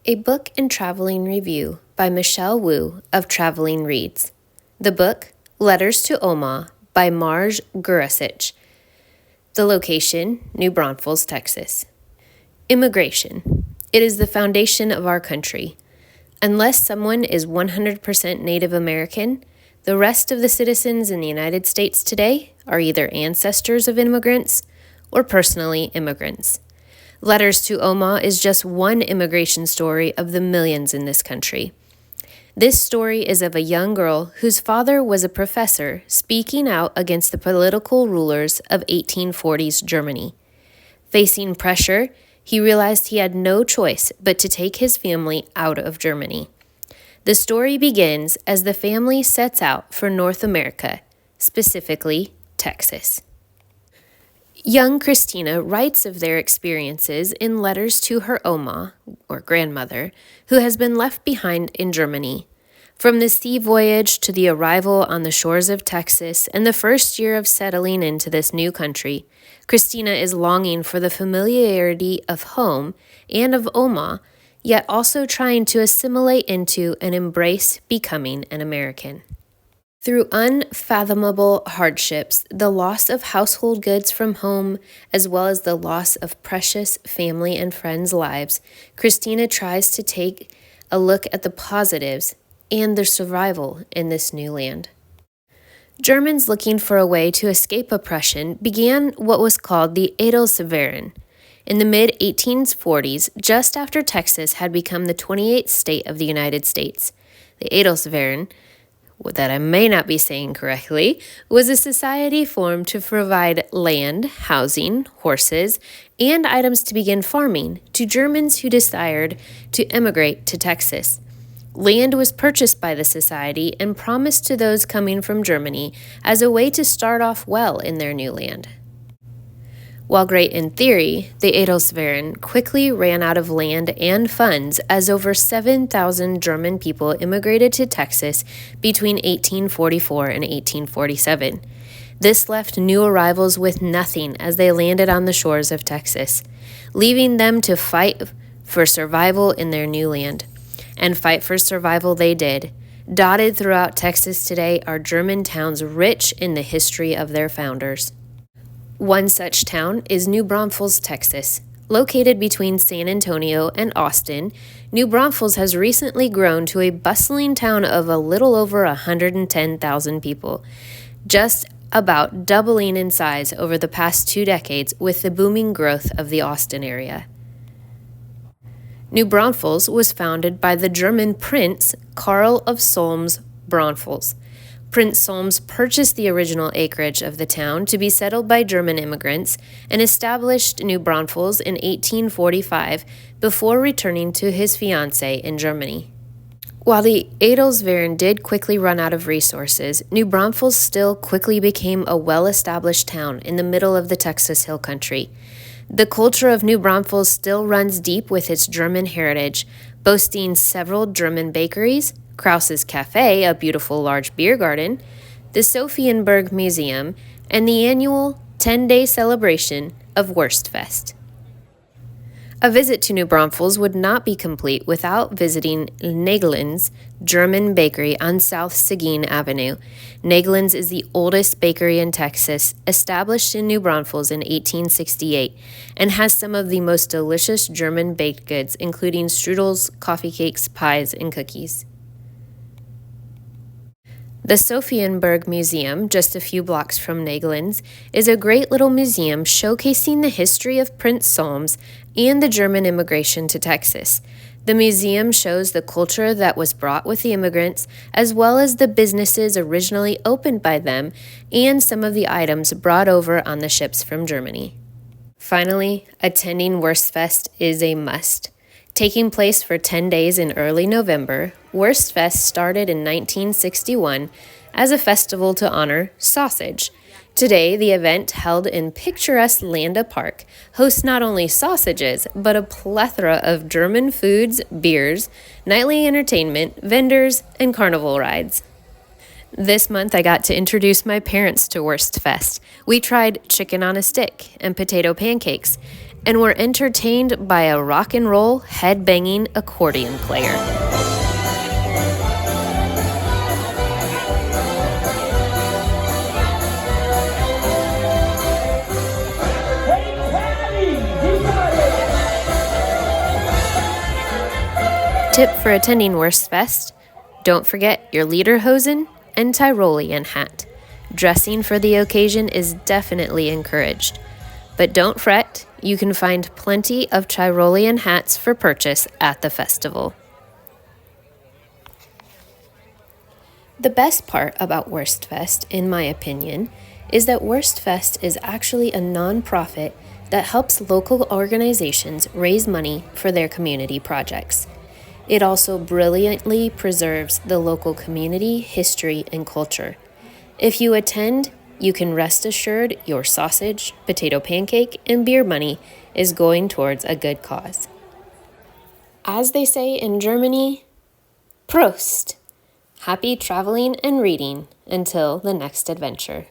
A book and traveling review by Michele Wu of Traveling Reads. The book, Letters to Oma by Marj Gurasich. The location, New Braunfels, Texas. Immigration. It is the foundation of our country. Unless someone is 100% Native American, the rest of the citizens in the United States today are either ancestors of immigrants or personally immigrants. Letters to Oma is just one immigration story of the millions in this country. This story is of a young girl whose father was a professor speaking out against the political rulers of 1840s Germany. Facing pressure, he realized he had no choice but to take his family out of Germany. The story begins as the family sets out for North America, specifically Texas. Young Christina writes of their experiences in letters to her Oma, or grandmother, who has been left behind in Germany. From the sea voyage to the arrival on the shores of Texas and the first year of settling into this new country, Christina is longing for the familiarity of home and of Oma, yet also trying to assimilate into and embrace becoming an American. Through unfathomable hardships, the loss of household goods from home, as well as the loss of precious family and friends' lives, Christina tries to take a look at the positives and their survival in this new land. Germans looking for a way to escape oppression began what was called the Adelsweren. In the mid-1840s, just after Texas had become the 28th state of the United States, the Adelsweren, that I may not be saying correctly, was a society formed to provide land, housing, horses, and items to begin farming to Germans who desired to emigrate to Texas. Land was purchased by the society and promised to those coming from Germany as a way to start off well in their new land. While great in theory, the Adelsweren quickly ran out of land and funds as over 7,000 German people immigrated to Texas between 1844 and 1847. This left new arrivals with nothing as they landed on the shores of Texas, leaving them to fight for survival in their new land. And fight for survival they did. Dotted throughout Texas today are German towns rich in the history of their founders. One such town is New Braunfels, Texas. Located between San Antonio and Austin, New Braunfels has recently grown to a bustling town of a little over 110,000 people, just about doubling in size over the past 2 decades with the booming growth of the Austin area. New Braunfels was founded by the German Prince Karl of Solms-Braunfels. Prince Solms purchased the original acreage of the town to be settled by German immigrants and established New Braunfels in 1845 before returning to his fiancée in Germany. While the Adelsweren did quickly run out of resources, New Braunfels still quickly became a well-established town in the middle of the Texas Hill Country. The culture of New Braunfels still runs deep with its German heritage, boasting several German bakeries, Krause's Cafe, a beautiful large beer garden, the Sophienberg Museum, and the annual 10-day celebration of Wurstfest. A visit to New Braunfels would not be complete without visiting Nägelin's German bakery on South Seguin Avenue. Nägelin's is the oldest bakery in Texas, established in New Braunfels in 1868, and has some of the most delicious German baked goods, including strudels, coffee cakes, pies, and cookies. The Sophienberg Museum, just a few blocks from Nägelin's, is a great little museum showcasing the history of Prince Solms and the German immigration to Texas. The museum shows the culture that was brought with the immigrants, as well as the businesses originally opened by them and some of the items brought over on the ships from Germany. Finally, attending Wurstfest is a must. Taking place for 10 days in early November, Wurstfest started in 1961 as a festival to honor sausage. Today, the event, held in picturesque Landa Park, hosts not only sausages, but a plethora of German foods, beers, nightly entertainment, vendors, and carnival rides. This month, I got to introduce my parents to Wurstfest. We tried chicken on a stick and potato pancakes, and were entertained by a rock and roll head-banging accordion player. Tip for attending Wurstfest: don't forget your lederhosen and Tyrolean hat. Dressing for the occasion is definitely encouraged. But don't fret, you can find plenty of Tyrolean hats for purchase at the festival. The best part about Wurstfest, in my opinion, is that Wurstfest is actually a non-profit that helps local organizations raise money for their community projects. It also brilliantly preserves the local community, history, and culture. If you attend, you can rest assured your sausage, potato pancake, and beer money is going towards a good cause. As they say in Germany, Prost! Happy traveling and reading until the next adventure.